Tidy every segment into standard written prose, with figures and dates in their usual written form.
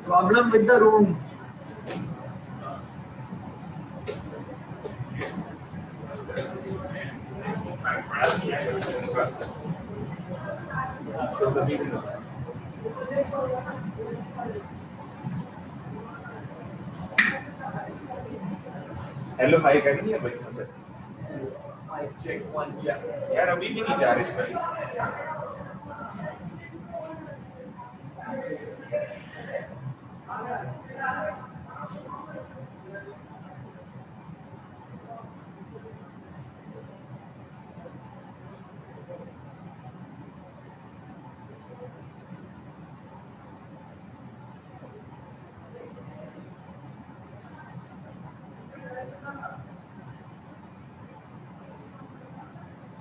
Problem with the room. Hello भाई कर लिया भाई मुझे I check one. Yeah. यार अभी भी नहीं जा रही भाई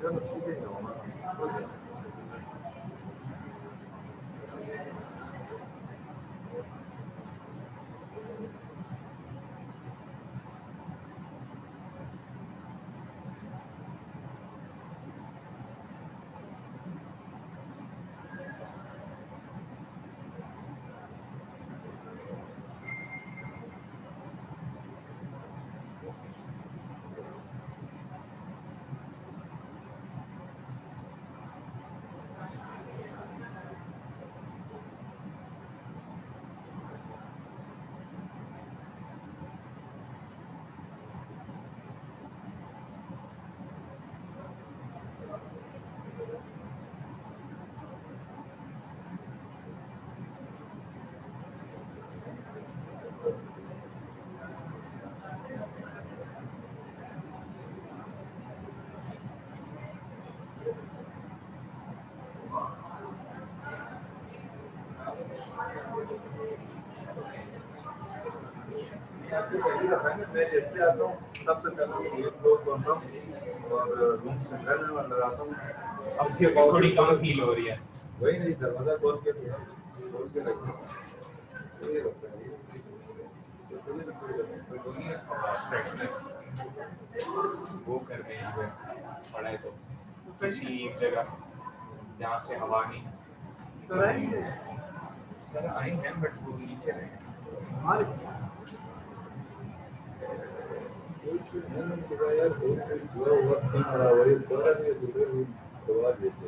चलो ठीक है होगा मैं जैसे आता हूँ सबसे पहले ये फ्लोर करता हूँ और रूम से घर में लगाता हूँ अब फिर थोड़ी कम फील हो रही है वही नहीं दरवाजा खोल के रखता हूँ ये होता है इससे कोई फ्रेशनेस वो कर रहे हैं यहाँ पे पड़ा है तो किसी एक जगह जहाँ से हवा नहीं सर आए हैं बट वो नीचे रहे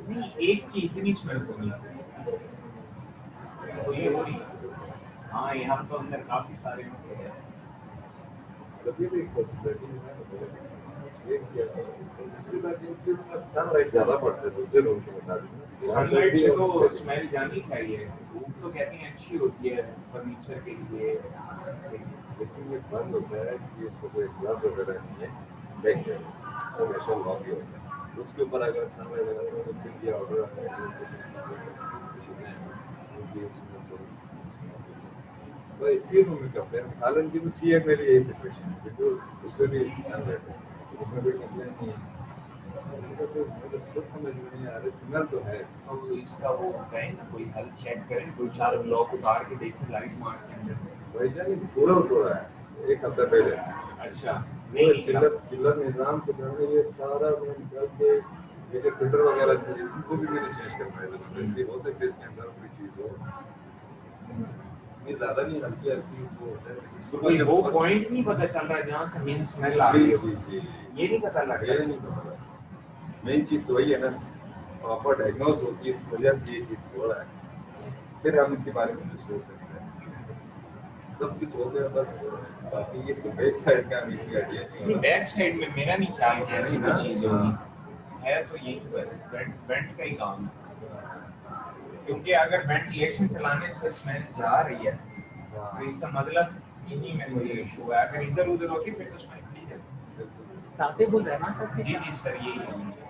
नहीं एक की इतनी स्मेल तो नहीं तो ये हो रही हाँ यहाँ तो अंदर काफी सारे हैं सनलाइट ज्यादा पड़ता है दूसरे रूम के मुताबिक सनलाइट से तो स्मेल जानी चाहिए धूप तो कहती हैं अच्छी होती है फर्नीचर के लिए लेकिन ये बंद होता है कि इसको कोई ग्लास वगैरह नहीं है बैक हमेशा लॉक ही होता है उसके ऊपर अगर सनलाइट लगाते हो तो फिर ये ऑर्डर इसी रूम में करते हैं हालांकि तो सी में भी यही सिचुएशन है क्योंकि उसमें भी सनलाइट है उसमें कोई कंप्लेन नहीं है कुछ समझ में नहीं आ रहा स्मेल तो है तो इसका वो कहें ना कोई हल चेक करें दो चार ब्लॉक उतार के देखें लाइट मार के अंदर वैज्ञानिक पूरा उतरा है एक हफ्ता पहले अच्छा चिल्लर निजाम के दौरान ये सारा रूम निकाल के ये जो फिल्टर वगैरह थे उनको भी मैंने चेंज करवाया था वैसे हो सकता है इसके अंदर कोई चीज़ हो ये ज़्यादा नहीं हल्की हल्की वो होता है कोई वो पॉइंट नहीं पता चल रहा है जहाँ से मेन स्मेल आ रही है जी ये नहीं पता लग रहा ये नहीं पता मेन चीज़ तो वही है ना प्रॉपर डायग्नोस हो कि इस वजह से ये चीज़ हो रहा है फिर हम इसके बारे में सोच सकते हैं सब कुछ हो गया बस बाकी ये बैक साइड का अभी कोई आइडिया नहीं नहीं बैक साइड में मेरा नहीं ख्याल कि ऐसी कोई चीज़ होगी है तो यही वेंट का ही काम है क्योंकि अगर वेंटिलेशन चलाने से स्मेल जा रही है तो इसका मतलब इन्हीं में कोई इशू है अगर इधर उधर होती फिर तो स्मेल ठीक है साथे बोल रहे हैं ना सर जी जी सर यही है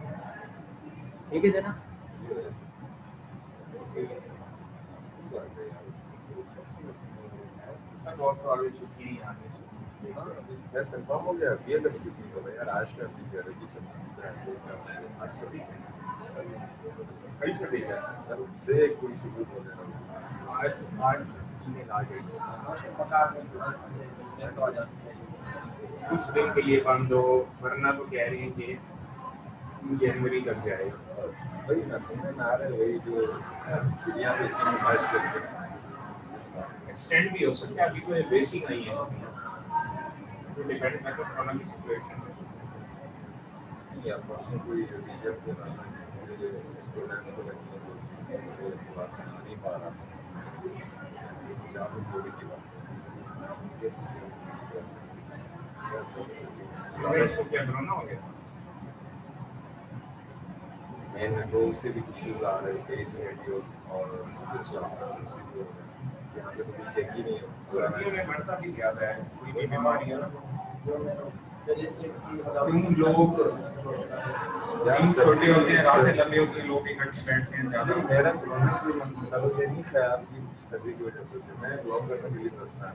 ठीक है जना सर बहुत तो आगे छुट्टी नहीं आने से कंफर्म हो गया किसी को यार आज का अपनी गारंटी चलना है कई सर्दी है कल से कोई शुरू हो जाएगा आज आज ईमेल आ गई कुछ दिन के लिए बंद हो वरना तो कह रही है कि जनवरी तक जाएगा वही ना सुनने में आ रहा है वही जो दुनिया में इसी में बारिश करते हैं एक्सटेंड भी हो सकता है अभी तो ये बेसिक नहीं है तो डिपेंड करता है कोरोना की सिचुएशन नहीं आप परसों कोई टीचर को ना मुझे स्टूडेंट्स को लगी है तो बात नहीं पा रहा जहाँ पे बोली की बात कैसे स्टूडेंट्स को क्या कोरोना हो गया मेन रोड से भी इश्यूज आ रहे थे रेडियो और इस यहाँ पे तो कोई चेक ही नहीं सर्दियों है में बढ़ता भी ज्यादा है कोई भी बीमारी है ना क्यों क्यों लोग दिन छोटे होते हैं रातें लंबी होती हैं लोग इकट्ठे बैठते हैं ज्यादा मेरा मतलब ये नहीं था आपकी सर्दी की वजह से मैं ब्लॉग करने के लिए राजस्थान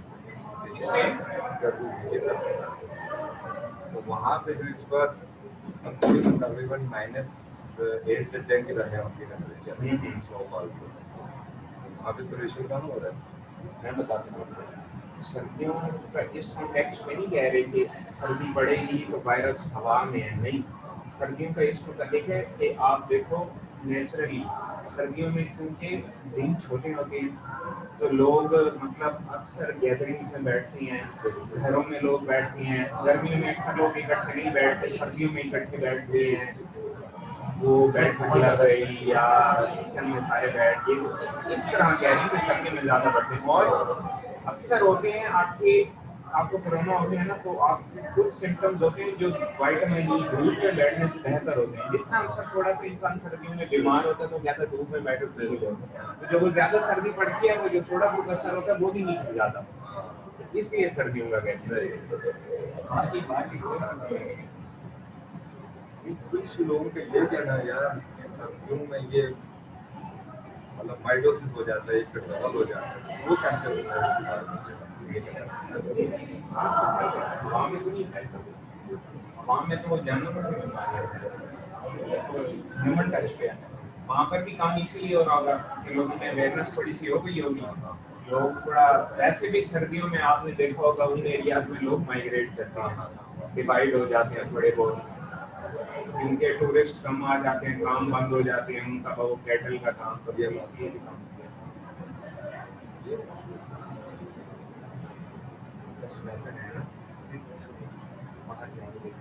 तो वहाँ पे जो इस बार तकरीबन -8 से 10 की तरह उनकी टेम्परेचर स्नोफॉल वहाँ पे तो रेशियो कम हो रहा है मैं बताता हूँ सर्दियों का इस कॉन्टेक्स्ट में नहीं कह रहे कि सर्दी बढ़ेगी तो वायरस हवा में है नहीं सर्दियों का इस मुताबिक है कि आप देखो नेचुरली सर्दियों में क्योंकि दिन छोटे होते हैं तो लोग मतलब अक्सर गैदरिंग में बैठते हैं घरों में लोग बैठते हैं गर्मियों में अक्सर लोग इकट्ठे नहीं बैठते सर्दियों में इकट्ठे बैठते हैं वो बैठ खटिया गई या किचन में सारे बैठ गए इस तरह गैदरिंग में सर्दी में ज़्यादा बढ़ते हैं और अक्सर होते हैं आपको कोरोना होते हैं ना तो आप कुछ सिम्टम्स होते हैं जो विटामिन डी धूप में बैठने से बेहतर होते हैं जिस तरह अक्सर थोड़ा सा इंसान सर्दियों में बीमार होता है तो ज़्यादा धूप में बैठे तो नहीं होता तो जो वो ज़्यादा सर्दी पड़ती है वो जो थोड़ा बहुत असर होता है वो भी नहीं हो जाता इसलिए सर्दियों का कहते हैं कुछ लोगों के ये कहना है यार सर्दियों में ये मतलब माइटोसिस हो जाता है एक डबल हो जाता है वो कैंसर होता है उसके बाद इंसान से फैलता है हवा में तो नहीं फैलता हवा में तो वो जानवरों की बीमारियां ह्यूमन टच पे है वहाँ पर भी काम इसीलिए हो रहा होगा कि लोगों में अवेयरनेस थोड़ी सी हो गई होगी लोग थोड़ा वैसे भी सर्दियों में आपने देखा होगा उन एरियाज में लोग माइग्रेट करते हैं डिवाइड हो जाते हैं थोड़े बहुत जिनके टूरिस्ट कम आ जाते हैं काम बंद हो जाते हैं उनका वो कैटल का काम तो ये इसलिए भी काम किया बस बेहतर है ना बाहर जाएंगे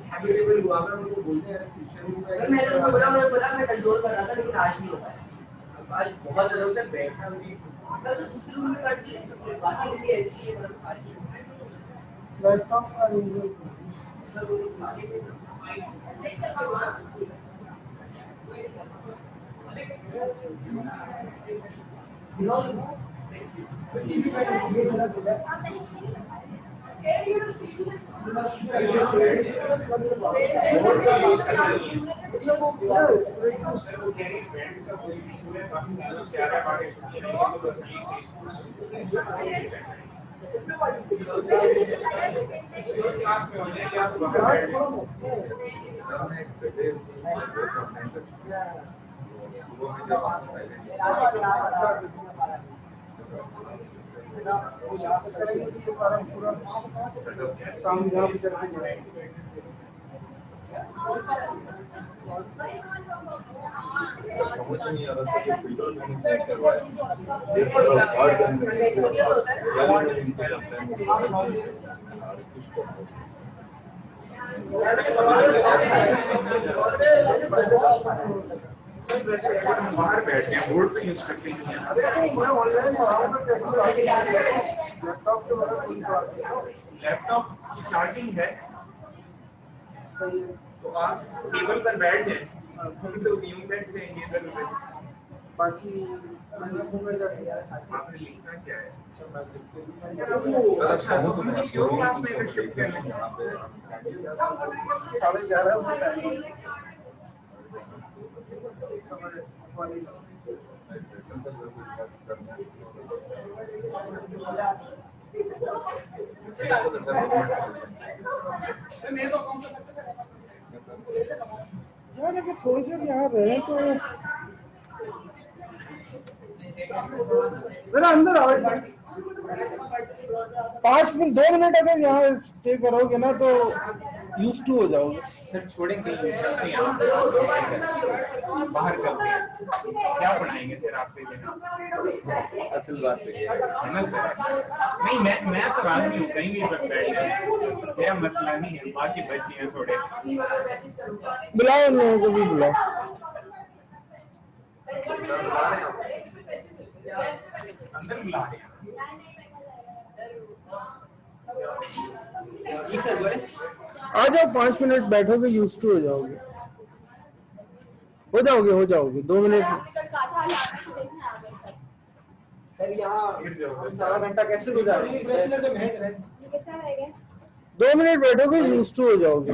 हैबिटेबल हुआ मैं उनको बोलते हैं सर मैंने उनको बोला मैं कंट्रोल कर रहा था लेकिन आज नहीं होता है। आज बहुत दिनों से बैठा भी सर तो दूसरे रूम में काट दिया सब बाकी भी ऐसी है मतलब खाली लैपटॉप का रूम सर वो खाली है। समझ नहीं आ रहा सर ये फिल्टर मैंने चेक करवाया ये सर हार्ड करने बाहर बैठे हैं बोर्ड पे यूज करते हैं लैपटॉप की चार्जिंग है तो आप टेबल पर बैठ जाएं हम तो यूं बैठ जाएंगे इधर उधर बाकी मैंने गूगल कर दिया आपने लिखना क्या है सर अच्छा तो हम किसी और क्लास में अगर शिफ्ट कर लें यहाँ पे 11:30 यार अगर थोड़ी देर यहाँ रहे तो मेरा अंदर आओ 5 मिनट 2 मिनट अगर यहाँ स्टे करोगे ना तो यूज टू हो जाओगे। सर छोड़ेंगे चलते हैं आप बाहर चलते हैं क्या पढ़ाएंगे सर आपके लिए असल बात है है ना सर नहीं मैं तो राजी हूँ कहीं भी बैठ जाए मेरा मसला नहीं है बाकी बच्चे हैं थोड़े बुलाओ उन लोगों को भी बुलाओ। अंदर मिला रहे हैं आ जाओ 5 मिनट बैठोगे यूज टू हो जाओगे 2 मिनट। सर यहाँ गिर जाओगे सारा घंटा कैसे गुजारेंगे सर 2 मिनट बैठोगे यूज टू हो जाओगे।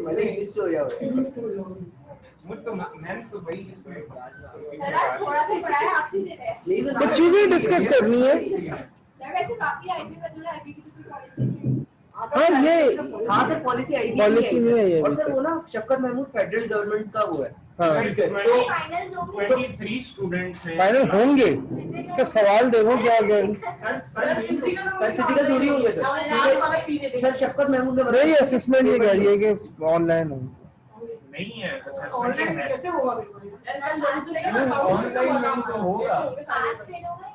भले इंग्लिश हो जाओगे मैंने तो वही इसमें थोड़ा सा पढ़ाया आप ही दे रहे हैं कुछ चीजें डिस्कस करनी है। सर वैसे बाकी आईपी में थोड़ा आईपी की तो कोई पॉलिसी नहीं है हाँ ये हाँ सर पॉलिसी आई पॉलिसी नहीं है ये और अभी सर तक। वो ना शफकत महमूद फेडरल गवर्नमेंट का वो है हाँ फाइनल होंगे 23 स्टूडेंट्स हैं फाइनल होंगे इसका सवाल देखो क्या सर फिजिकल थोड़ी होंगे सर सर शफकत महमूद ने नहीं असेसमेंट ये कह रही है कि ऑनलाइन हो। नहीं है ऑनलाइन कैसे पास फेल हो गए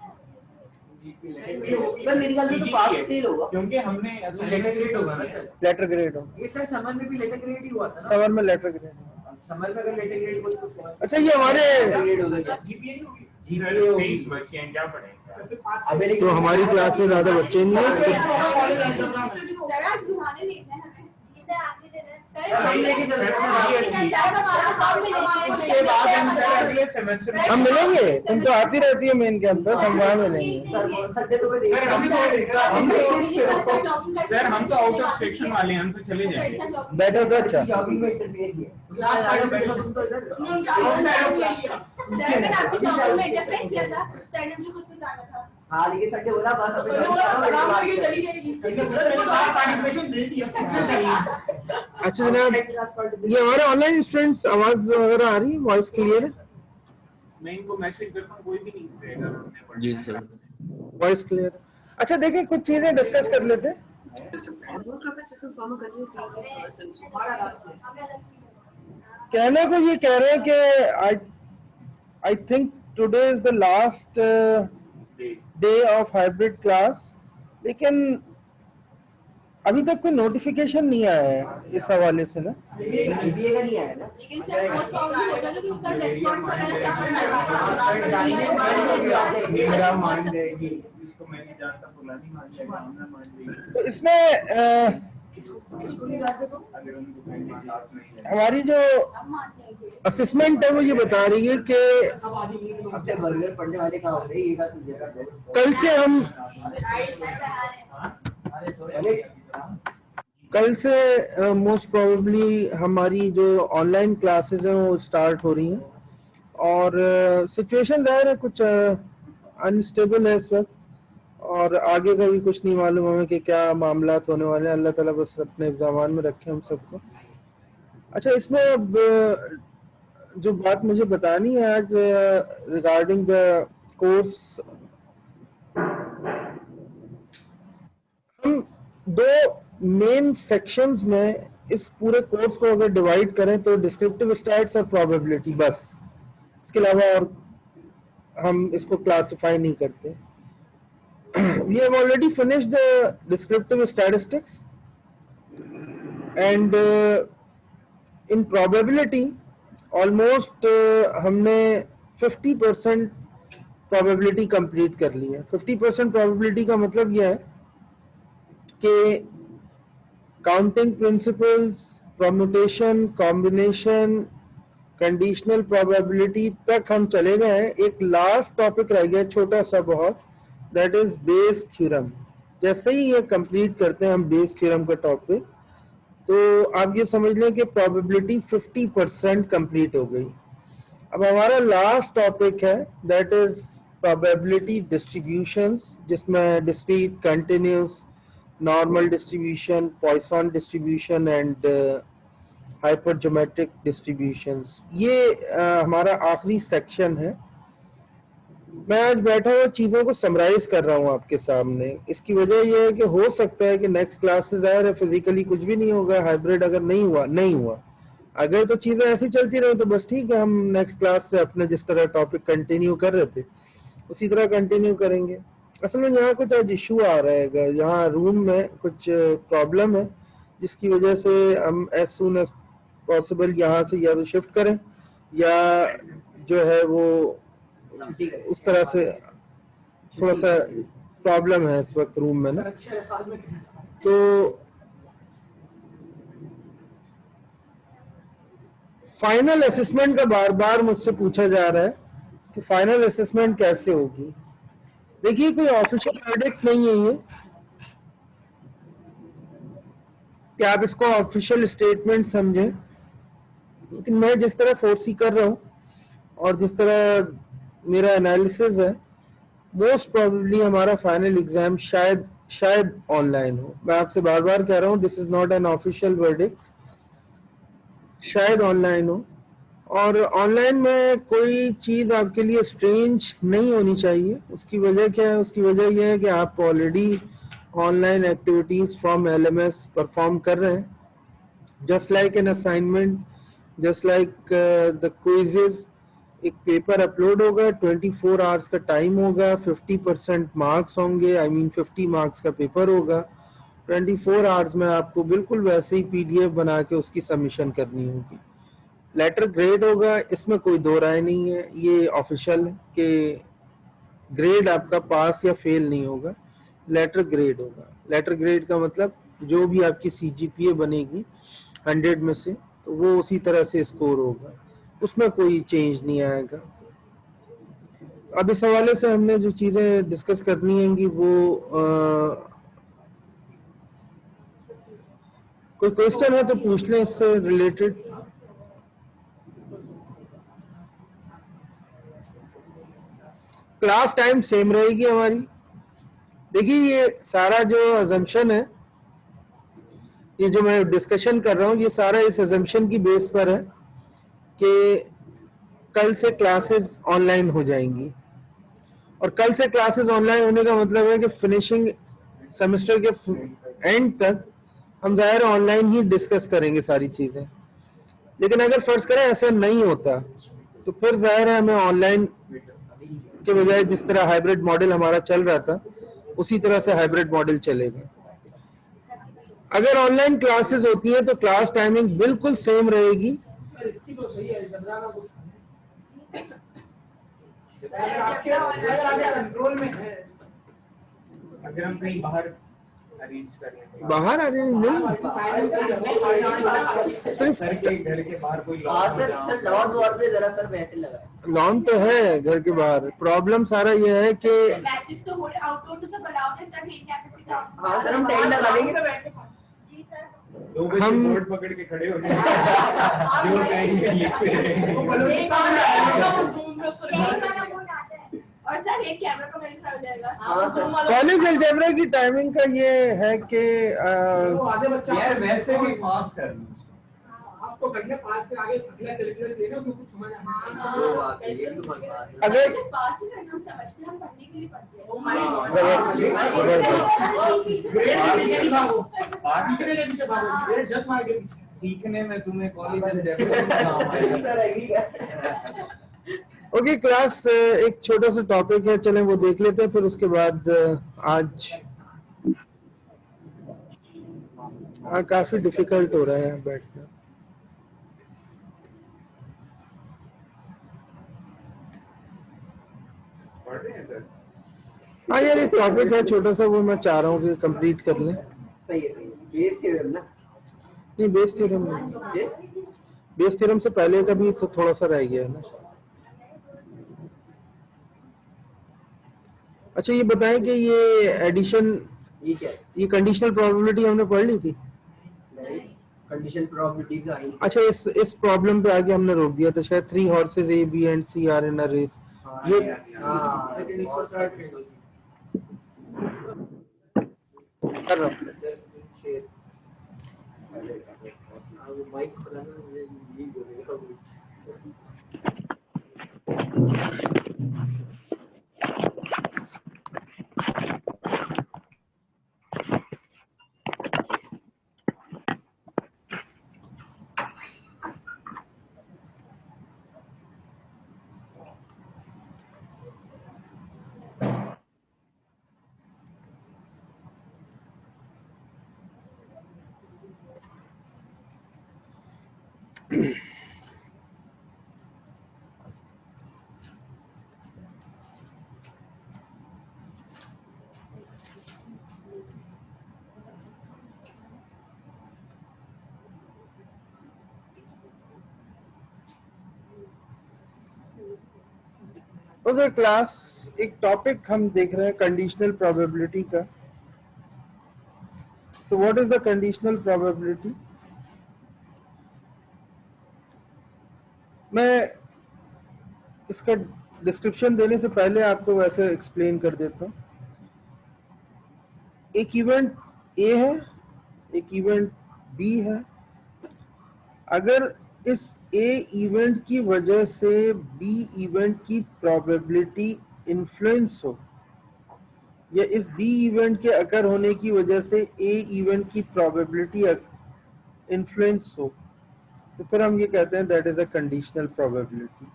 सर मेरी ख्याल से तो पास फेल होगा क्योंकि हमने लेटर ग्रेड होगा ना सर लेटर ग्रेड हो ये सर समर में भी लेटर ग्रेड ही हुआ था ना समर में लेटर ग्रेड। समर में अगर लेटर ग्रेड कुछ अच्छा ये हमारे ग्रेड हो गया सर 23 बच्चे हैं क्या पढ़ेंगे तो हमारी क्लास में ज्यादा बच्चे नहीं है। सर आज घुमाने लेते हैं हमें ये सर आपने दे रहे हैं हम लेके चल रहे हैं उसके बाद हम सर अगले सेमेस्टर में हम मिलेंगे तुम तो आती रहती है मेन कैंपस हम वहाँ मिलेंगे। सर संडे तो सर हम तो आउट ऑफ स्टेशन वाले हैं हम तो चले जाएंगे बैठो तो अच्छा जॉगिंग में इंटरफेयर किया तुम तो इधर किया था सर ने मुझे खुद को जाना था हाँ लेकिन संडे बोला बस अब अच्छा जनाब ये हमारे ऑनलाइन स्टूडेंट्स आवाज वगैरह आ रही है वॉइस क्लियर है मैं इनको मैसेज करता हूँ कोई भी नहीं उठेगा जी सर वॉइस क्लियर है। अच्छा देखिए कुछ चीजें डिस्कस कर लेते हैं। कहने को ये कह रहे हैं कि I think today is the last day of hybrid class, लेकिन अभी तक कोई नोटिफिकेशन नहीं आया है इस हवाले से ना। बीबीए का नहीं आया ना। लेकिन सर मोस्ट प्रॉब्लम हो जाएगा कि उसका रेस्पॉन्स वगैरह मेरा सब मान जाएगी, इसको मैं नहीं जानता, पुरानी मान जाएगा, हमने मान जाएगी। तो इसमें अगर उनको पहले क्लास नहीं है हमारी जो असेसमेंट है वो ये बता रही है कि अपने बर्गर पढ़ने वाले कहाँ होते हैं, ये का समझेगा दोस्त। कल से मोस्ट प्रोबेबली हमारी जो ऑनलाइन क्लासेस हैं वो स्टार्ट हो रही हैं, और सिचुएशन ज़ाहिर है कुछ अनस्टेबल है इस वक्त, और आगे का भी कुछ नहीं मालूम हमें कि क्या मामला होने वाले हैं। अल्लाह ताला बस अपने इंतज़ामान में रखे हम सबको। अच्छा, इसमें अब जो बात मुझे बतानी है आज रिगार्डिंग द कोर्स, हम दो मेन सेक्शंस में इस पूरे कोर्स को अगर डिवाइड करें तो डिस्क्रिप्टिव स्टैट्स और प्रोबेबिलिटी, बस इसके अलावा और हम इसको क्लासिफाई नहीं करते। We have already finished the descriptive statistics, and in probability almost हमने 50% probability complete कर ली है। 50% probability का मतलब यह है कि counting principles, permutation, combination, conditional probability तक हम चले गए हैं। एक लास्ट टॉपिक रह गया छोटा सा बहुत, दैट इज बेस थ्योरम। जैसे ही ये कंप्लीट करते हैं हम बेस थ्योरम का टॉपिक, तो आप ये समझ लें कि प्रोबेबिलिटी 50% कंप्लीट हो गई। अब हमारा लास्ट टॉपिक है दैट इज प्रोबेबिलिटी डिस्ट्रीब्यूशंस, जिसमें discrete, continuous, normal distribution, Poisson distribution and hypergeometric distributions. ये हमारा आखिरी सेक्शन है। मैं आज बैठा हुआ चीज़ों को समराइज कर रहा हूँ आपके सामने। इसकी वजह यह है कि हो सकता है कि नेक्स्ट क्लास से ज़ाहिर है फिजिकली कुछ भी नहीं होगा, हाइब्रिड अगर नहीं हुआ। अगर तो चीज़ें ऐसी चलती रही तो बस ठीक है, हम नेक्स्ट क्लास से अपने जिस तरह टॉपिक कंटिन्यू कर रहे थे उसी तरह कंटिन्यू करेंगे। असल में यहाँ कुछ आज इशू आ रहेगा, यहाँ रूम में कुछ प्रॉब्लम है जिसकी वजह से हम एज सून एज पॉसिबल यहाँ से या तो शिफ्ट करें या जो है वो उस तरह से थोड़ा सा प्रॉब्लम है इस वक्त रूम में ना। तो फाइनल असेसमेंट का बार बार मुझसे पूछा जा रहा है कि फाइनल असेसमेंट कैसे होगी। देखिए, कोई ऑफिशियल वर्डिक्ट नहीं है ये कि आप इसको ऑफिशियल स्टेटमेंट समझें, लेकिन मैं जिस तरह फोर्सी कर रहा हूँ और जिस तरह मेरा एनालिसिस है, मोस्ट प्रोबेबली हमारा फाइनल एग्जाम शायद ऑनलाइन हो। मैं आपसे बार बार कह रहा हूँ, this is not an official verdict, शायद ऑनलाइन हो। और ऑनलाइन में कोई चीज़ आपके लिए स्ट्रेंज नहीं होनी चाहिए। उसकी वजह क्या है? उसकी वजह यह है कि आप already online activities from LMS perform कर रहे हैं, just like an assignment, just like the quizzes. एक पेपर अपलोड होगा, 24 आवर्स का टाइम होगा, 50% मार्क्स होंगे, I mean 50 मार्क्स का पेपर होगा। 24 आवर्स में आपको बिल्कुल वैसे ही PDF बना के उसकी सबमिशन करनी होगी। लेटर ग्रेड होगा, इसमें कोई दो राय नहीं है, ये ऑफिशियल है कि ग्रेड आपका पास या फेल नहीं होगा, लेटर ग्रेड होगा। लेटर ग्रेड का मतलब जो भी आपकी CGPA बनेगी 100 में से, तो वो उसी तरह से स्कोर होगा, उसमें कोई चेंज नहीं आएगा। अब इस हवाले से हमने जो चीज़ें डिस्कस करनी होंगी वो कोई क्वेश्चन है तो पूछ लें इससे रिलेटेड। क्लास टाइम सेम रहेगी हमारी। देखिए, ये सारा जो अजम्पशन है, ये जो मैं डिस्कशन कर रहा हूँ, ये सारा इस अजम्पशन की बेस पर है कि कल से क्लासेस ऑनलाइन हो जाएंगी। और कल से क्लासेस ऑनलाइन होने का मतलब है कि फिनिशिंग सेमेस्टर के एंड तक हम ज़ाहिर ऑनलाइन ही डिस्कस करेंगे सारी चीज़ें। लेकिन अगर फर्ज करें ऐसा नहीं होता तो फिर ज़ाहिर है हमें ऑनलाइन के बजाय जिस तरह हाइब्रिड मॉडल हमारा चल रहा था उसी तरह से हाइब्रिड मॉडल चलेगा। अगर ऑनलाइन क्लासेस होती हैं तो क्लास टाइमिंग बिल्कुल सेम रहेगी। सर इसकी तो सही है, घबराना कुछ कंट्रोल में है। अगर हम कहीं बाहर अरेंज कर लें, बाहर अरेंज नहीं, सिर्फ सर के घर के बाहर कोई हाँ सर, सर लॉन द्वार पे जरा सर बैठे लगा। लॉन तो है घर के बाहर। प्रॉब्लम सारा ये है कि बैचेस तो हो रहे, आउटडोर तो सब अलाउड है सर, मेन कैंपस के काम। हाँ सर, हम टेंट लगा देंगे। जी सर। 2 बजे हम- बोर्ड पकड़ के खड़े हो जाएंगे जो कहेंगे लिखते रहेंगे। एक वाला बोर्ड आता है और सर एक कैमरा का मैंने खड़ा हो जाएगा। हाँ सर। कॉलेज अलजेब्रा की टाइमिंग का ये है कि वो आधे बच्चा यार वैसे भी पास कर लूं। आपको घंटे पास के आगे अगला कैलकुलेट लेना, उसमें कुछ समझ आना। वो बात है, ये तो बात है। अगर- सिर्फ पास ही करना हम समझते हैं, हम पढ़ने के लिए पढ़ते हैं। Oh my God. पास ही सीखने के पीछे भागो, ग्रेड जस्ट मार के पीछे। सीखने में तुम्हें कॉलेज अलजेब्रा काम आएगा। सर एग्री है। ओके क्लास, एक छोटा सा टॉपिक है, चलें वो देख लेते हैं, फिर उसके बाद आज काफी डिफिकल्ट हो रहा है बैठना। पढ़ रहे हैं सर? हाँ यार एक टॉपिक है छोटा सा, वो मैं चाह रहा हूँ कि कंप्लीट कर लें। सही है, सही है। बेस थ्योरम ना? नहीं बेस थ्योरम नहीं, बेस थ्योरम से पहले का भी तो थोड़ा सा रह गया है ना। अच्छा ये बताएं कि ये एडिशन, ये क्या है? ये कंडीशनल प्रोबेबिलिटी हमने पढ़ ली थी। कंडीशन प्रोबेबिलिटी का ही। अच्छा इस प्रॉब्लम पे आगे हमने रोक दिया था शायद। 3 horses A, B and C are in a race। ये हाँ कर रहा हूँ। माइक खुलाना यही बोलेगा। ओके क्लास, एक टॉपिक हम देख रहे हैं कंडीशनल प्रोबेबिलिटी का। So what is the conditional probability? मैं इसका डिस्क्रिप्शन देने से पहले आपको वैसे एक्सप्लेन कर देता हूँ। एक इवेंट ए है, एक इवेंट बी है। अगर इस ए इवेंट की वजह से बी इवेंट की प्रोबेबिलिटी इन्फ्लुएंस हो, या इस बी इवेंट के अकर होने की वजह से ए इवेंट की प्रोबेबिलिटी इन्फ्लुएंस हो, तो फिर हम ये कहते हैं that is a conditional probability.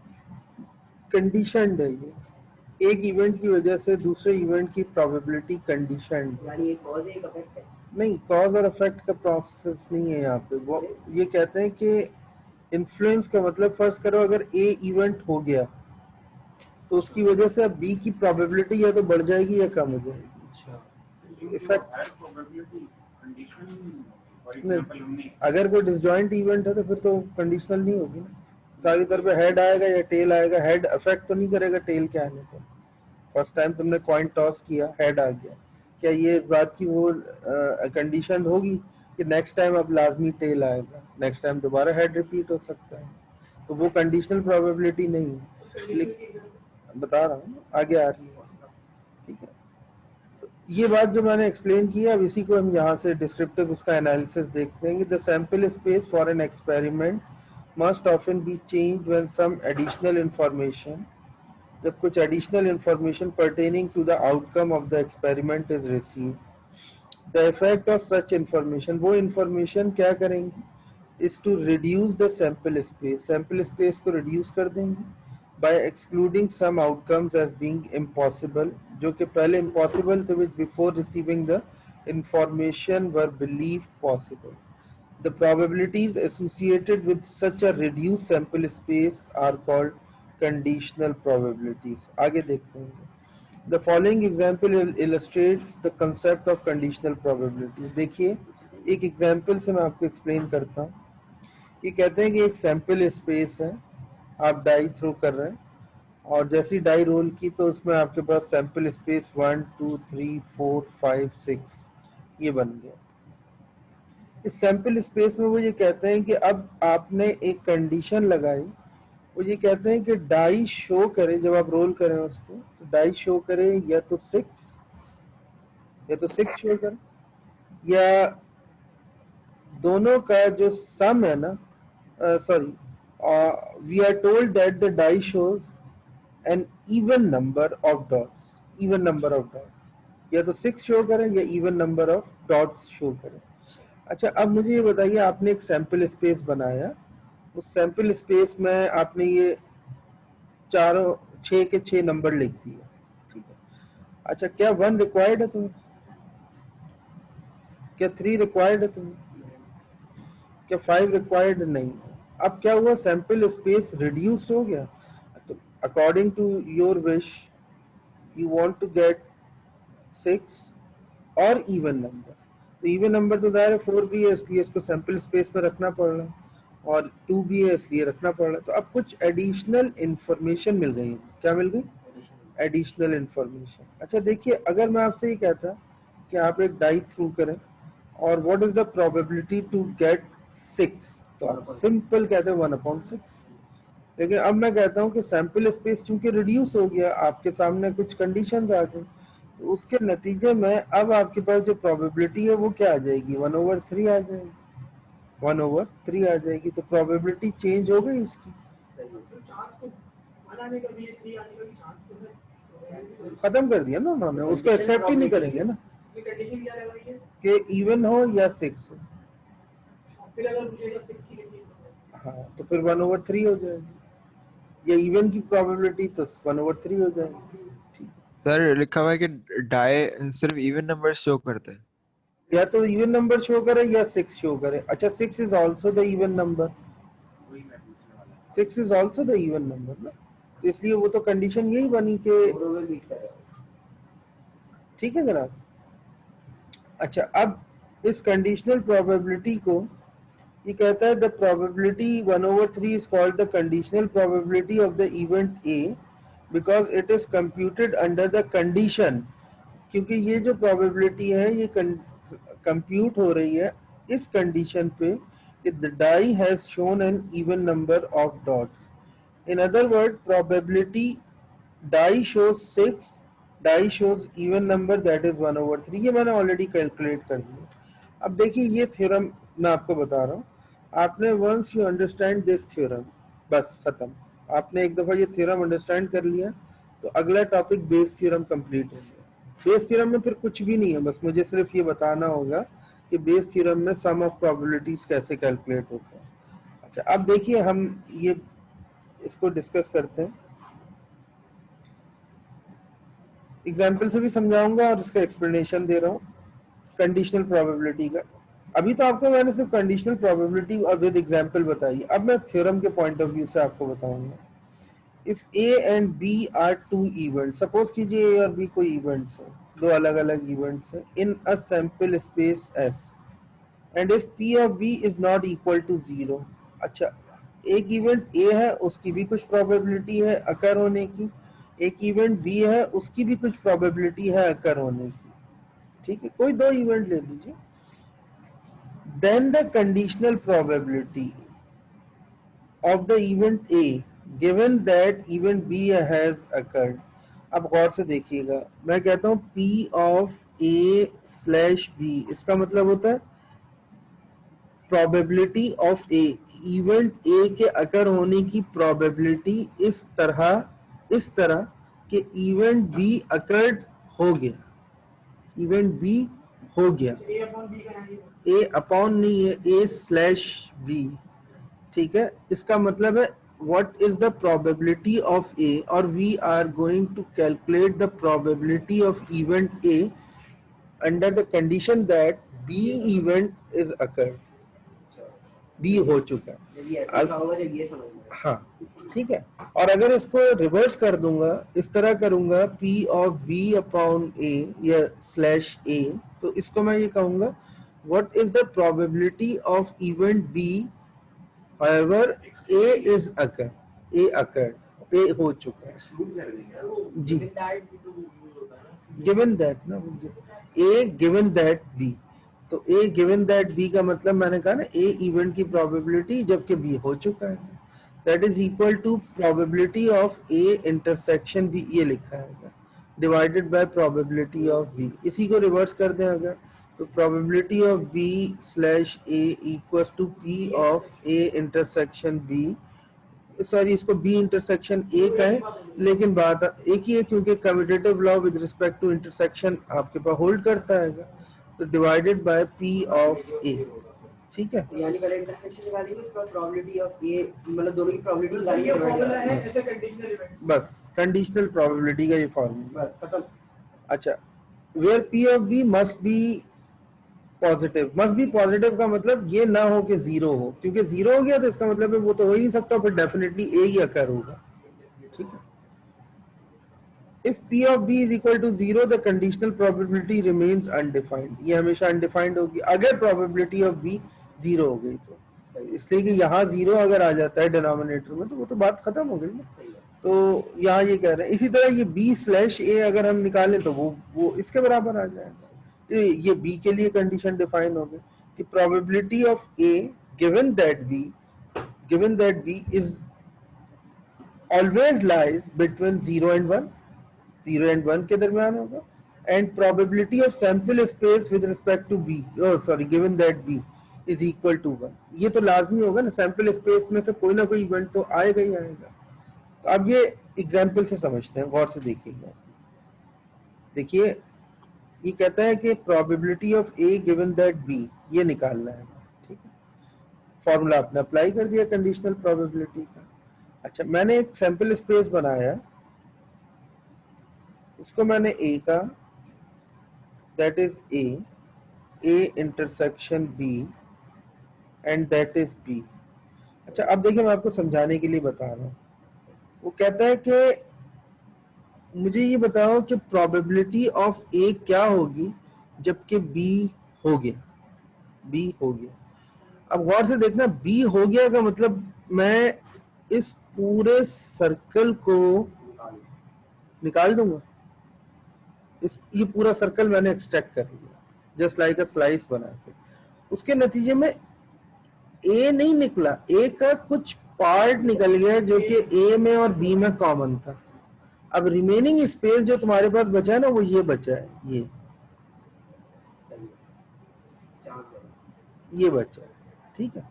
Conditioned है ये, एक इवेंट की वजह से दूसरे इवेंट की प्रोबेबिलिटी कंडीशनड। यानी एक कॉज है, एक इफेक्ट है। नहीं, कॉज और इफेक्ट का प्रोसेस नहीं है यहाँ पे। वो ये कहते हैं कि इन्फ्लुएंस का मतलब, फर्ज करो अगर ए इवेंट हो गया तो उसकी वजह से अब बी की प्रोबेबिलिटी या तो बढ़ जाएगी या कम हो जाएगी। अच्छा इफेक्ट प्रोबेबिलिटी कंडीशन, फॉर नहीं, एग्जांपल हमने अगर कोई डिसजॉइंट इवेंट है तो फिर तो कंडीशनल नहीं होगी ना। सारी तरह पे हेड आएगा या टेल आएगा। हेड अफेक्ट तो नहीं करेगा टेल के आने पर। फर्स्ट टाइम तुमने कॉइन टॉस किया, हेड आ गया, क्या ये इस बात की वो कंडीशन होगी कि नेक्स्ट टाइम अब लाजमी टेल आएगा, नेक्स्ट टाइम दोबारा हेड रिपीट हो सकता है? तो वो कंडीशनल प्रोबेबिलिटी नहीं है। लेकिन बता रहा हूँ आगे आ रही है, ठीक है। तो ये बात जो मैंने एक्सप्लेन की है, अब इसी को हम यहाँ से डिस्क्रिप्टिव उसका एनालिसिस देखते हैं। The sample space for an experiment must often be changed when some additional information, जब कुछ additional information pertaining to the outcome of the experiment is received. The effect of such information, वो information क्या करेंगी, is to reduce the sample space, sample space को reduce कर देंगे, by excluding some outcomes as being impossible, जो कि पहले impossible थे, which before receiving the information were believed possible. The probabilities associated with such a reduced sample space are called conditional probabilities. आगे देखते हैं. The following example illustrates the concept of conditional probability. देखिए एक example से मैं आपको explain करता हूँ. ये कहते हैं कि एक सैंपल स्पेस है, आप डाई थ्रो कर रहे हैं और जैसी डाई रोल की तो उसमें आपके पास सैंपल स्पेस 1 2 3 4 5 6 ये बन गया. इस सैंपल स्पेस में वो ये कहते हैं कि अब आपने एक कंडीशन लगाई. वो ये कहते हैं कि डाई शो करे, जब आप रोल करें उसको तो डाई शो करे या तो 6 शो करे या दोनों का जो सम है ना, sorry, we are told that the die shows an even number of dots, या तो 6 शो करें या even number of dots show करें. अच्छा, अब मुझे ये बताइए, आपने एक सैंपल स्पेस बनाया, उस सैंपल स्पेस में आपने ये चारों 6 के 6 नंबर लिख दिए, ठीक है. अच्छा, क्या 1 रिक्वायर्ड है तुम्हें? क्या 3 रिक्वायर्ड है तुम्हें? क्या 5 रिक्वायर्ड नहीं? अब क्या हुआ, सैंपल स्पेस रिड्यूस्ड हो गया. तो according to your wish you want to get 6 और इवन नंबर. तो इवन नंबर तो ज़ाहिर है 4 भी है, इसलिए इसको सैंपल स्पेस में रखना पड़ रहा है, और 2 भी है इसलिए रखना पड़ रहा है. तो अब कुछ एडिशनल इंफॉर्मेशन मिल गई. क्या मिल गई? Additional information. अच्छा देखिए, अगर मैं आपसे ये कहता कि आप एक डाई थ्रू करें और what is the probability to get 6, तो आप सिंपल कहते हैं 1/6. लेकिन अब मैं कहता हूं कि सैंपल स्पेस चूंकि रिड्यूस हो गया, आपके सामने कुछ कंडीशंस आ गई, तो उसके नतीजे में अब आपके पास जो प्रोबेबिलिटी है वो क्या आ जाएगी? 1/3 आ जाएगी. 1/3 आ जाएगी. तो प्रोबेबिलिटी चेंज हो गई इसकी, खत्म कर दिया ना उन्होंने, उसको एक्सेप्ट ही नहीं करेंगे ना कि इवन हो या 6 हो. हाँ, तो फिर 1/3 हो जाएगी, या इवन की प्रोबेबिलिटी तो 1/3 हो जाएगी. सर लिखा हुआ है कि डाई सिर्फ इवन नंबर शो करते हैं. या तो इवन नंबर शो करे या 6 शो करे. अच्छा, 6 is also the even number. 6 is also the even number ना, तो इसलिए वो तो कंडीशन यही बनी कि ठीक है जनाब. अच्छा, अब इस कंडीशनल प्रोबेबिलिटी को ये कहता है the probability 1/3 is called the conditional probability of the event A because it is computed under the condition. क्योंकि ये जो प्रोबेबिलिटी है ये कंप्यूट हो रही है इस कंडीशन पे कि the die has shown an even number of dots. In other word, probability die shows 6, die shows even number that is 1/3. ये मैंने ऑलरेडी कैलकुलेट कर दिया. अब देखिए, ये थ्योरम मैं आपको बता रहा हूँ. आपने once you understand this theorem, बस खत्म. आपने एक दफा ये थ्योरम अंडरस्टैंड कर लिया तो अगला टॉपिक बेस थ्योरम कंप्लीट हो गया. बेस थ्योरम में फिर कुछ भी नहीं है, बस मुझे सिर्फ ये बताना होगा कि बेस थ्योरम में सम ऑफ प्रोबेबिलिटीज कैसे कैलकुलेट होते हैं. अच्छा, अब देखिए हम ये इसको डिस्कस करते हैं. एग्जाम्पल से भी समझाऊंगा और इसका एक्सप्लेनेशन दे रहा हूँ कंडीशनल प्रोबेबिलिटी का. अभी तो आपको मैंने सिर्फ कंडीशनल प्रोबेबिलिटी और विद एग्जाम्पल बताई. अब मैं थ्योरम के पॉइंट ऑफ व्यू से आपको बताऊंगा. If A and B are 2 event, suppose कीजिए ए और बी कोई इवेंट्स हैं, दो अलग अलग इवेंट्स हैं in a sample space S, and if P of B is not equal to 0. अच्छा, एक इवेंट ए है, उसकी भी कुछ प्रोबेबिलिटी है अकर होने की, एक इवेंट बी है, उसकी भी कुछ प्रोबेबिलिटी है अकर होने की. ठीक है, कोई दो इवेंट ले लीजिए. Then the conditional probability of the event A given that event B has occurred. अब गौर से देखिएगा, मैं कहता हूँ P of A/B, इसका मतलब होता है probability of A, event A के अकर होने की probability इस तरह कि इवेंट B अकर्ड हो गया, इवेंट B हो गया. A अपॉन नहीं है, A/B. ठीक है, इसका मतलब है what is the probability of A, or we are going to calculate the probability of event A under the condition that B event is occurred, B हो चुका है। जब ये ऐसे लिखा होगा, जब ये समझ में आएगा। हाँ ठीक है। और अगर इसको रिवर्स कर दूंगा, इस तरह करूंगा P of B upon A या स्लैश A, तो इसको मैं ये कहूंगा what is the probability of event B however A is occurred, A occurred, A हो चुका है जी, given that ना, A given that B, तो A given that B का मतलब मैंने कहा ना A इवेंट की प्रोबेबिलिटी जबकि B हो चुका है, that is equal to probability of A intersection B, ये लिखा है divided by probability of B। इसी को रिवर्स कर दें अगर, तो probability of B slash A equals to P of A intersection B, sorry इसको B इंटरसेक्शन A का है, लेकिन बात एक ही है क्योंकि commutative law with respect to intersection आपके पास होल्ड करता है, तो divided by P of A, ठीक है। यानी पहले इंटरसेक्शन निकालेंगे, उसके बाद प्रोबेबिलिटी ऑफ A, मतलब दोनों की प्रोबेबिलिटी निकालेंगे, ये फॉर्मूला है ऐसे कंडीशनल इवेंट्स, बस कंडीशनल प्रोबेबिलिटी का ये फॉर्मूला, बस खत्म। अच्छा, where P of B must be positive, must be positive का मतलब ये ना हो कि जीरो हो, क्योंकि जीरो हो गया तो इसका मतलब है वो तो हो ही नहीं सकता, फिर डेफिनेटली A ही अकर होगा, ठीक है। If P of B is equal to 0, the conditional probability remains undefined, ये हमेशा undefined होगी अगर probability of B 0 हो गई तो, इसलिए कि यहाँ 0 अगर आ जाता है डिनोमिनेटर में तो वो तो बात खत्म हो गई ना, तो यहाँ ये कह रहे हैं। इसी तरह ये B स्लैश A अगर हम निकालें तो वो इसके बराबर आ जाएगा, ये B के लिए कंडीशन डिफाइन हो गई कि probability of A given that B is always lies between 0 and 1, 0 and 1 के दरमियान होगा, and probability of sample space with respect to B, given that B is equal to 1, ये तो लाजमी होगा ना, सैंपल स्पेस में से कोई ना कोई इवेंट तो आएगा ही आएगा। तो अब ये एग्जाम्पल से समझते हैं, गौर से देखिएगा। देखिए ये कहता है कि probability of A given that B ये निकालना है, ठीक है। फॉर्मूला आपने अप्लाई कर दिया कंडीशनल प्रोबेबिलिटी का। अच्छा, मैंने एक सैंपल स्पेस बनाया, इसको मैंने A का, that is A intersection B and that is B। अच्छा, अब देखिए मैं आपको समझाने के लिए बता रहा हूँ। वो कहता है कि मुझे ये बताओ कि प्रोबेबिलिटी ऑफ A क्या होगी जबकि B हो गया। अब गौर से देखना, B हो गया का मतलब मैं इस पूरे सर्कल को निकाल दूंगा, ये पूरा सर्कल मैंने एक्सट्रैक्ट कर लिया जस्ट लाइक अ स्लाइस बना के, उसके नतीजे में A नहीं निकला, A का कुछ पार्ट निकल गया जो कि A में और B में कॉमन था। अब रिमेनिंग स्पेस जो तुम्हारे पास बचा है ना, वो ये बचा है, ये बचा है, ठीक है।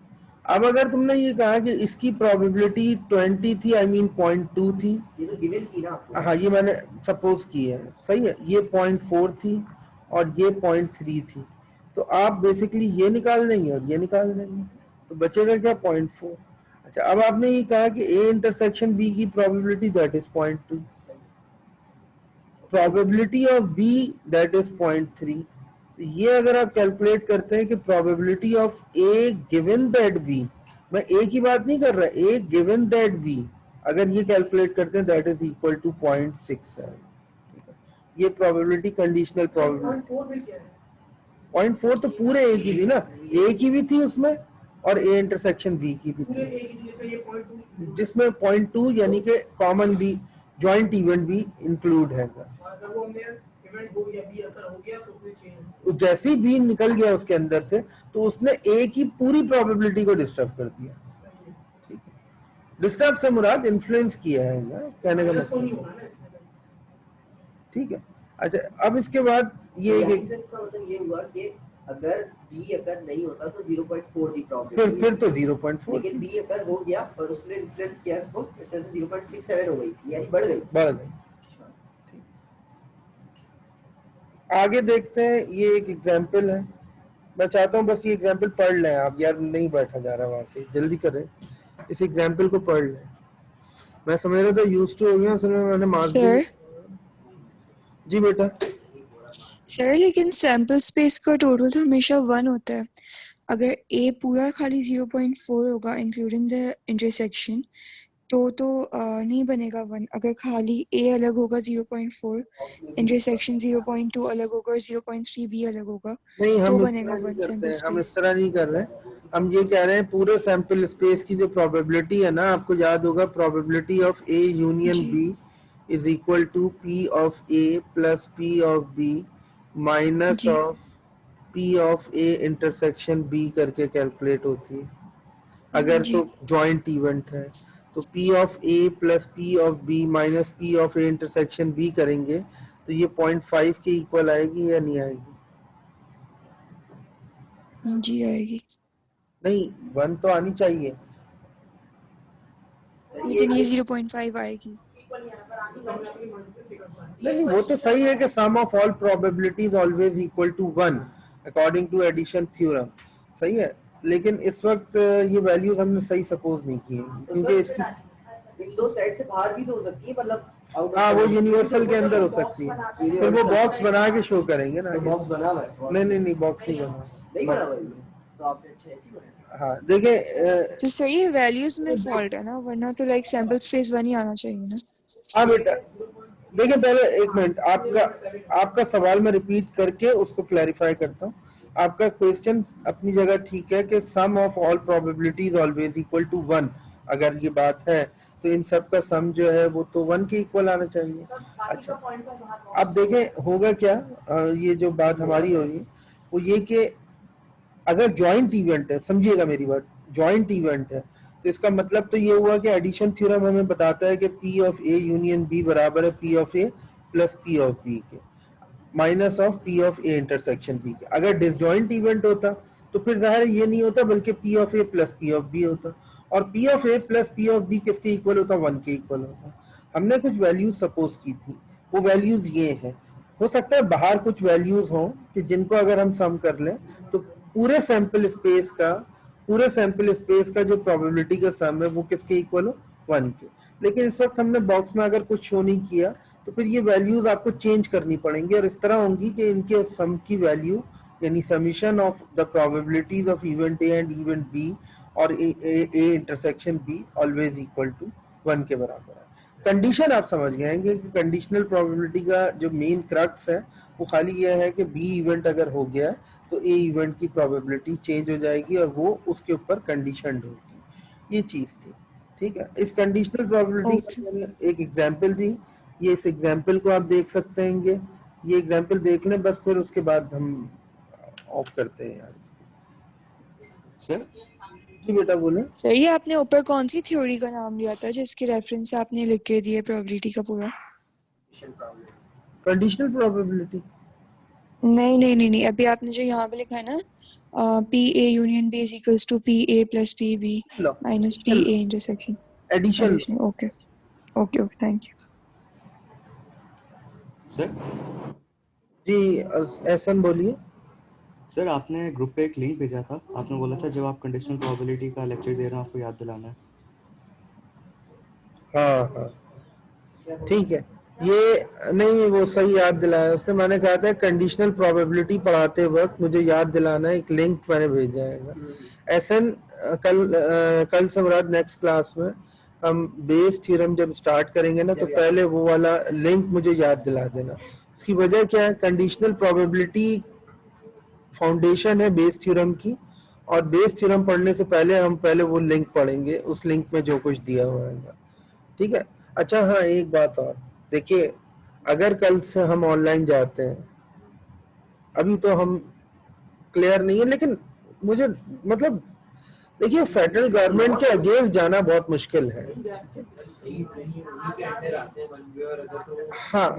अब अगर तुमने ये कहा कि इसकी प्रोबेबिलिटी 20 थी, आई मीन 0.2 थी, ये तो गिवन की ना आपको। हाँ ये मैंने सपोज की है, सही है, ये 0.4 थी और ये 0.3 थी, तो आप बेसिकली ये निकाल देंगे और ये निकाल देंगे, तो बचेगा क्या, 0.4। अच्छा, अब आपने ये कहा कि A इंटरसेक्शन B की probability that is 0.2, probability of B that is 0.3। तो ये अगर आप कैलकुलेट करते हैं कि probability of A given that B, मैं A की बात नहीं कर रहा, A गिवन दैट B, अगर ये कैलकुलेट करते हैं दैट इज इक्वल टू 0.67, ये प्रोबेबिलिटी कंडीशनल प्रोबेबिलिटी 0.4 तो पूरे A की थी ना, A की भी थी उसमें और A इंटरसेक्शन B की भी थी, जिसमें 0.2 यानी कि कॉमन भी, जॉइंट इवेंट भी इंक्लूड है। तो जैसे ही B निकल गया उसके अंदर से, तो उसने A की पूरी प्रोबेबिलिटी को डिस्टर्ब कर दिया, ठीक है। डिस्टर्ब से मुराद इन्फ्लुएंस किया है ना, कहने का मतलब, ठीक है। अच्छा, अब इसके बाद ये इसका मतलब ये हुआ कि अगर B अगर नहीं होता तो 0.4 थी प्रोबेबिलिटी, फिर तो 0.4, लेकिन B अगर हो गया और उसने इन्फ्लुएंस किया इसको, इससे 0.67 हो गई, यानी बढ़ गई। आगे देखते हैं, ये एक एग्जांपल है, मैं चाहता हूं बस ये एग्जांपल पढ़ लें आप, यार नहीं बैठा जा रहा वहां पे, जल्दी करें, इस एग्जांपल को पढ़ लें। मैं समझ रहा था यूज टू हो गया, असल में मैंने मार्क्स सर जी बेटा। सर लेकिन सैंपल स्पेस का टोटल तो हमेशा 1 होता है। अगर ए पूरा खाली 0.4 होगा इंक्लूडिंग द इंटरसेक्शन तो नहीं बनेगा 1। अगर खाली ए अलग होगा 0.4, इंटरसेक्शन 0.2 अलग होगा और 0.3 भी अलग होगा नहीं, तो हम इस बनेगा तरह नहीं 1 करते सैंपल हैं, हम इस स्पेस। तरह नहीं कर रहे हैं। हम ये कह रहे हैं पूरे सैंपल स्पेस की जो प्रोबेबिलिटी है ना, आपको याद होगा प्रोबेबिलिटी ऑफ ए यूनियन जी B is equal to P of A plus P of B minus जी of P of A intersection B करके कैलकुलेट होती है। अगर जी तो जॉइंट इवेंट है तो P of A plus P of B minus P of A intersection B करेंगे तो ये 0.5 के इक्वल आएगी या नहीं आएगी? जी आएगी। नहीं, 1 तो आनी चाहिए। लेकिन ये 0.5 आएगी। नहीं, वो तो सही है कि sum of all probabilities always equal to 1 according to addition theorem, सही है। लेकिन इस वक्त ये वैल्यूज हमने सही सपोज नहीं की है क्योंकि इसकी इन दो सेट से बाहर भी तो हो सकती है, मतलब हाँ वो यूनिवर्सल के अंदर हो सकती है, फिर वो बॉक्स बना के शो करेंगे ना। बॉक्स बना हुआ है। नहीं बॉक्स नहीं बना, नहीं बना हुआ है, तो आपने अच्छा ऐसे ही बनाया। हाँ देखिए तो सही है, वैल्यूज में फॉल्ट है ना, वरना तो लाइक सैंपल स्पेस 1 ही आना चाहिए ना। हाँ बेटा देखिए, पहले एक मिनट, आपका सवाल मैं रिपीट करके उसको क्लैरिफाई करता हूँ। आपका क्वेश्चन अपनी जगह ठीक है कि sum of all probabilities always equal to 1, अगर ये बात है तो इन सब का सम जो है वो तो 1 के इक्वल आना चाहिए। अच्छा अब देखें होगा क्या, ये जो बात हमारी हो रही है वो ये कि अगर जॉइंट इवेंट है, समझिएगा मेरी बात, जॉइंट इवेंट है तो इसका मतलब तो ये हुआ कि एडिशन थ्योरम हमें बताता है कि P of A union B बराबर है P of A plus P of B के minus of P of A intersection B के। अगर डिसजॉइंट इवेंट होता तो फिर जाहिर ये नहीं होता बल्कि P of A plus P of B होता, और P of A plus P of B किसके इक्वल होता? 1 के इक्वल होता। हमने कुछ वैल्यूज सपोज की थी, वो वैल्यूज ये हैं। हो सकता है बाहर कुछ वैल्यूज हों कि जिनको अगर हम सम कर लें तो पूरे सैंपल स्पेस का जो प्रोबेबिलिटी का सम है वो किसके इक्वल हो? 1 के। लेकिन इस वक्त हमने बॉक्स में अगर कुछ शो नहीं किया तो फिर ये वैल्यूज आपको चेंज करनी पड़ेंगी और इस तरह होंगी कि इनके सम की वैल्यू यानी summation of the probabilities of event A and event B और A intersection B always equal to 1 के बराबर है। कंडीशन आप समझ गए हैं कि कंडीशनल प्रोबेबिलिटी का जो मेन क्रक्स है वो खाली यह है कि बी इवेंट अगर हो गया तो ए इवेंट की प्रोबेबिलिटी चेंज हो जाएगी और वो उसके ऊपर कंडीशनड होगी। ये चीज थी, ठीक है। इस कंडीशनल प्रोबेबिलिटी Okay. का मैंने एक एग्जांपल दी, ये इस एग्जांपल को आप देख सकते हैं। ये एग्जांपल देख लें बस, फिर उसके बाद हम ऑफ करते हैं यार। सर जी बेटा बोले। सही है, आपने ऊपर कौन सी थ्योरी का नाम लिया था जिसके रेफरेंस से आपने लिख के दिए प्रोबेबिलिटी का पूरा? कंडीशनल प्रोबेबिलिटी नहीं, अभी आपने जो यहाँ पे लिखा है ना, P A union B is equals to P A plus P B minus P A intersection addition. Okay, thank you sir ji Ehsan बोलिए। सर आपने ग्रुप पे एक लिंक भेजा था, आपने बोला था जब आप कंडीशनल प्रोबेबिलिटी का लेक्चर दे रहे हैं आपको याद दिलाना है। हाँ ठीक है, ये नहीं वो सही याद दिलाया उसने। मैंने कहा था कंडीशनल प्रोबेबिलिटी पढ़ाते वक्त मुझे याद दिलाना है, एक लिंक मैंने भेजा है। एहसन कल से मुराद नेक्स्ट क्लास में हम बेस थ्योरम जब स्टार्ट करेंगे ना तो पहले वो वाला लिंक मुझे याद दिला देना। इसकी वजह क्या है, कंडीशनल प्रोबेबिलिटी फाउंडेशन है बेस थ्योरम की, और बेस थ्योरम पढ़ने से पहले हम पहले वो लिंक पढ़ेंगे, उस लिंक में जो कुछ दिया हुआ है, ठीक है। अच्छा हाँ, एक बात और देखिए, अगर कल से हम ऑनलाइन जाते हैं, अभी तो हम क्लियर नहीं है, लेकिन मुझे मतलब देखिए फेडरल गवर्नमेंट के अगेंस्ट जाना बहुत मुश्किल है। हाँ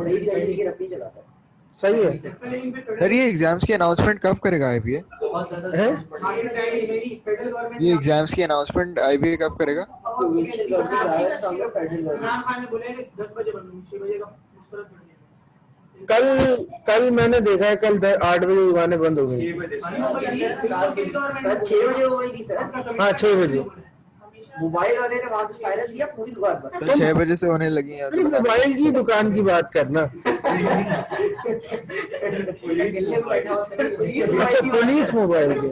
सही है। सर ये एग्जाम्स की अनाउंसमेंट कब करेगा IBA? हैं? ये एग्जाम्स की अनाउंसमेंट IBA कब करेगा? कल मैंने देखा है, कल 8 बजे दुकानें बंद हो गई। 6 बजे हो गई थी सर। हाँ 6 बजे। मोबाइल वाले ने वहां से साइलेंस दिया पूरी दुकान पर। तो 6 बजे से होने लगी है अरे मोबाइल की दुकान की बात करना। अच्छा पुलिस मोबाइल की।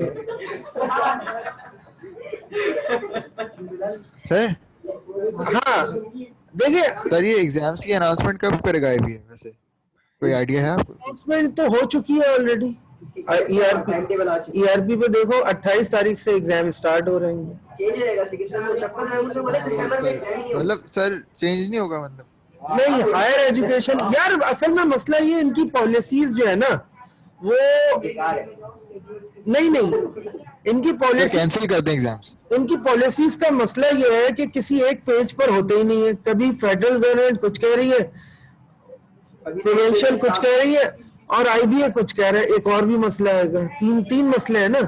सर। हाँ देखिए सर ये एग्जाम्स की अनाउंसमेंट कब करेगा ये भी वैसे कोई आइडिया है आपको? अनाउंसमेंट तो हो चुकी है ऑलरेडी। ईआरपी पे देखो 28 तारीख से एग्जाम स्टार्ट हो रहे हैं। मतलब सर चेंज नहीं होगा मतलब? नहीं हायर एजुकेशन यार असल में मसला ये इनकी पॉलिसीज जो है ना वो नहीं इनकी पॉलिसी कैंसिल कर दें एग्जाम्स। इनकी पॉलिसीज का मसला ये है कि किसी एक पेज पर होते ही नहीं है। कभी फेडरल गवर्नमेंट कुछ कह रही है, प्रोविंशियल कुछ कह रही है और आईबीए कुछ कह रहा है। एक और भी मसला है, तीन मसले हैं ना।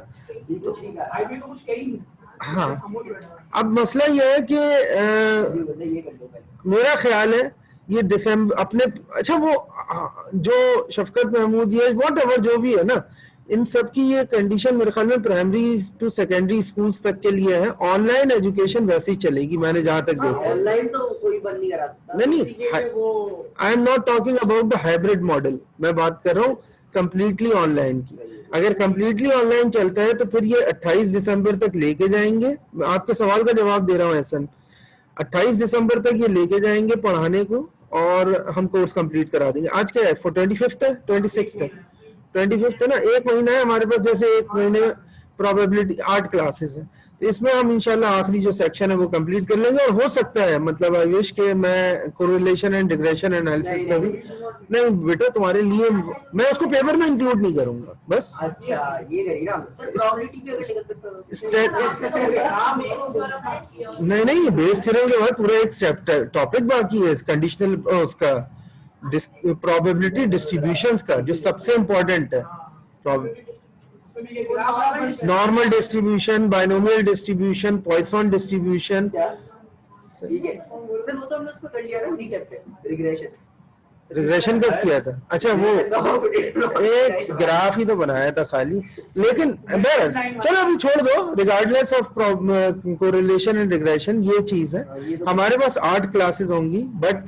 हाँ अब मसला ये है कि मेरा ख्याल है ये दिसंबर अपने अच्छा वो जो शफकत महमूद ये वॉट एवर जो भी है ना इन सब की ये कंडीशन मेरे ख्याल में प्राइमरी टू सेकेंडरी स्कूल्स तक के लिए है। ऑनलाइन एजुकेशन वैसे ही चलेगी मैंने जहां तक देखा। ऑनलाइन तो कोई बंद नहीं करा सकता। नहीं I am not talking about the hybrid model, मैं बात कर रहा हूँ कंप्लीटली ऑनलाइन की। अगर कंप्लीटली ऑनलाइन चलता है तो फिर ये 28 दिसंबर तक लेके जाएंगे। मैं आपके सवाल का जवाब दे रहा हूँ एहसन, 28 दिसंबर तक ये लेके जाएंगे पढ़ाने को और हम कोर्स कंप्लीट करा देंगे। आज क्या है 25 है 25 है ना, एक महीना है हमारे पास। जैसे एक महीने में प्रोबेबिलिटी 8 क्लासेस है तो इसमें हम इंशाल्लाह आखिरी जो सेक्शन है वो कंप्लीट कर लेंगे। और हो सकता है मतलब आई विश के मैं कोरिलेशन एंड रिग्रेशन एनालिसिस का भी नहीं बेटा तुम्हारे लिए मैं उसको पेपर में इंक्लूड नहीं करूंगा बस। अच्छा ये करिए ना सर प्रोबेबिलिटी पे नहीं बेस थ्योरम के बाद पूरा एक चैप्टर टॉपिक बाकी है कंडीशनल उसका प्रोबेबिलिटी डिस्ट्रीब्यूशंस का जो सबसे इम्पोर्टेंट है। Normal distribution, binomial distribution, Poisson distribution. ठीक है सर वो तो हमने उसको कर लिया ना रिग्रेशन। रिग्रेशन कब किया था? अच्छा वो एक ग्राफ ही तो बनाया था खाली। लेकिन चलो अभी छोड़ दो, regardless of correlation and regression ये चीज है। हमारे पास 8 क्लासेस होंगी बट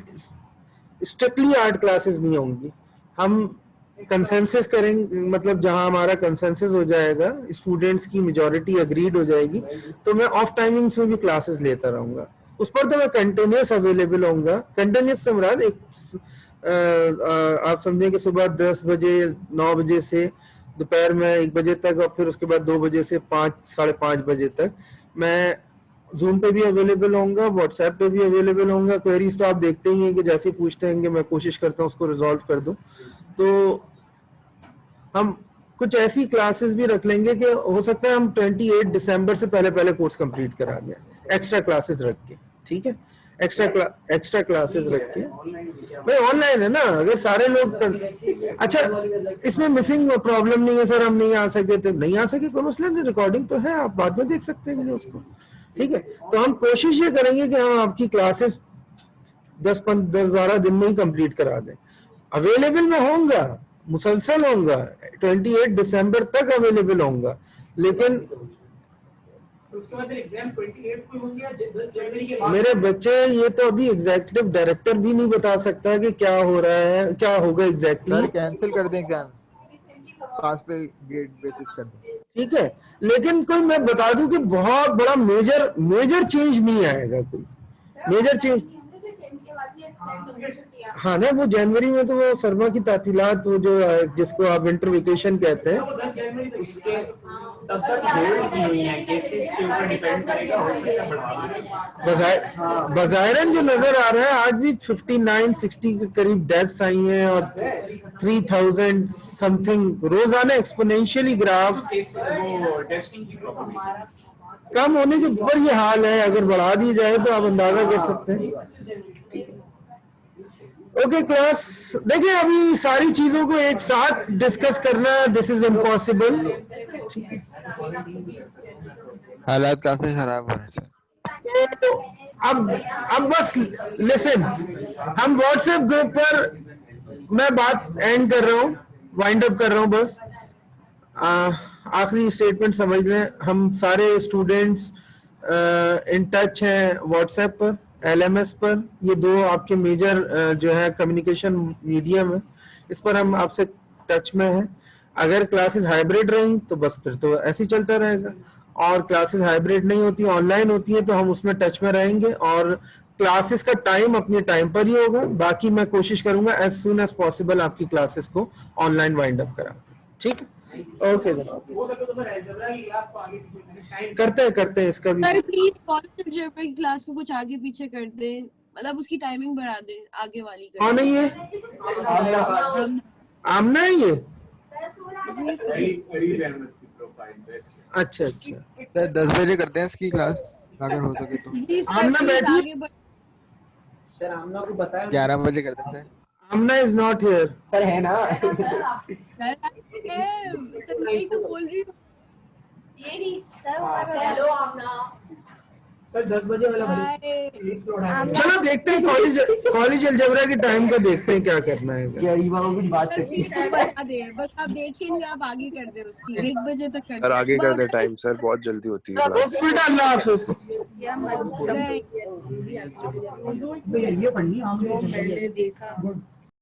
स्ट्रिक्टली 8 क्लासेस नहीं होंगी। हम कंसेंसस करेंगे मतलब जहां हमारा कंसेंसस हो जाएगा स्टूडेंट्स की मेजॉरिटी अग्रीड हो जाएगी तो मैं ऑफ टाइमिंग्स में भी क्लासेस लेता रहूंगा। उस पर तो मैं कंटिन्यूस अवेलेबल होऊंगा। कंटिन्यूस से मुराद एक आप समझें कि सुबह 10 बजे 9 बजे से दोपहर में 1 बजे तक और फिर उसके बाद 2 बजे से 5 साढ़े 5 बजे तक मैं जूम पे भी अवेलेबल होऊंगा, व्हाट्सएप पे भी अवेलेबल होऊंगा। क्वेरीज तो आप देखते ही हैं कि जैसे पूछते हैं कि मैं कोशिश करता हूँ उसको रिजॉल्व कर दूं। तो हम कुछ ऐसी क्लासेस भी रख लेंगे कि हो सकता है हम 28 दिसंबर से पहले कोर्स कंप्लीट करा दें एक्स्ट्रा क्लासेस रख के। ठीक है एक्स्ट्रा क्लासेस रख के भाई ऑनलाइन है ना अगर सारे लोग अच्छा इसमें मिसिंग प्रॉब्लम नहीं है सर हम नहीं आ सके तो नहीं आ सके कोई मसला नहीं, रिकॉर्डिंग तो है आप बाद में देख सकते हैं उसको। ठीक है तो हम कोशिश ये करेंगे कि हम आपकी क्लासेस 10-12 दिन में ही कंप्लीट करा दें। अवेलेबल में होऊंगा मुसलसल होऊंगा 28 दिसंबर तक अवेलेबल होऊंगा लेकिन उसके बाद एग्जाम 28 को होंगे या 10 जनवरी के बाद? मेरे बच्चे ये तो अभी एग्जीक्यूटिव डायरेक्टर भी नहीं बता सकता कि क्या हो रहा है क्या होगा एग्जैक्टली। कैंसिल कर दें एग्जाम पास पे ग्रेड बेसिस कर दें। ठीक है लेकिन कोई मैं बता दूं कि बहुत बड़ा मेजर चेंज नहीं आएगा कोई मेजर चेंज। हाँ ना वो जनवरी में तो वो शर्मा की तातीलात वो जो जिसको आप विंटर वेकेशन कहते हैं उसके तब तक डेट दी हुई है केसेस के ऊपर डिपेंड करेगा हो सकता है बढ़ा भी। बज़ाहिरन जो नजर आ रहा है आज भी 59-60 के करीब डेथ्स आई हैं और 3000 समथिंग रोजाना एक्सपोनेंशियली ग्राफ वो टेस्टिंग की प्रोबेबिलिटी कम होने के ऊपर ये हाल है। अगर बढ़ा दी जाए तो आप अंदाजा कर सकते हैं। ओके क्लास देखिए अभी सारी चीजों को एक साथ डिस्कस करना दिस इज इम्पॉसिबल। हालात काफी खराब हो रहे हैं सर। तो अब बस लिसन हम व्हाट्सएप ग्रुप पर मैं बात एंड कर रहा हूँ वाइंड अप कर रहा हूँ बस आखिरी स्टेटमेंट समझ लें। हम सारे स्टूडेंट्स इन टच हैं व्हाट्सएप पर, LMS पर। ये दो आपके मेजर जो है कम्युनिकेशन मीडियम है, इस पर हम आपसे टच में हैं। अगर क्लासेस हाइब्रिड रही तो बस फिर तो ऐसे ही चलता रहेगा, और क्लासेस हाइब्रिड नहीं होती, ऑनलाइन होती है, तो हम उसमें टच में रहेंगे, और क्लासेस का टाइम अपने टाइम पर ही होगा। बाकी मैं कोशिश करूंगा एज सून एज पॉसिबल आपकी क्लासेस को ऑनलाइन वाइंड अप करा। ठीक है, ओके करते हैं इसका भी। सर प्लीज कॉलेज अलजेब्रा की क्लास को कुछ आगे पीछे कर दें, मतलब उसकी टाइमिंग बढ़ा दें आगे वाली कर कौन है ये? आमना है ये? जी सर। अच्छा अच्छा, सर 10 बजे करते हैं इसकी क्लास अगर हो सके तो। जी सर आमना प्लीज बैठिए। आगे बढ़। सर आमना को बताया 11 बजे करते हैं sir. Aamna is not here. Sir है ना सर नहीं तो बोल रही हूँ। ये नहीं सर, हेलो आमना। सर 10 बजे वाला हाय। चलो देखते हैं कॉलेज अलजेब्रा के टाइम का, देखते हैं क्या करना है। क्या रीवा को कुछ बात सर करती प्लीज बता दे, बस आप देखिए नहीं, आप आगे कर दे उसकी 1 बजे तक कर सर आगे कर दे टाइम सर, बहुत जल्दी होती है क्लास। बेटा अल्लाह हाफिज। है ये पढ़नी हमने देखा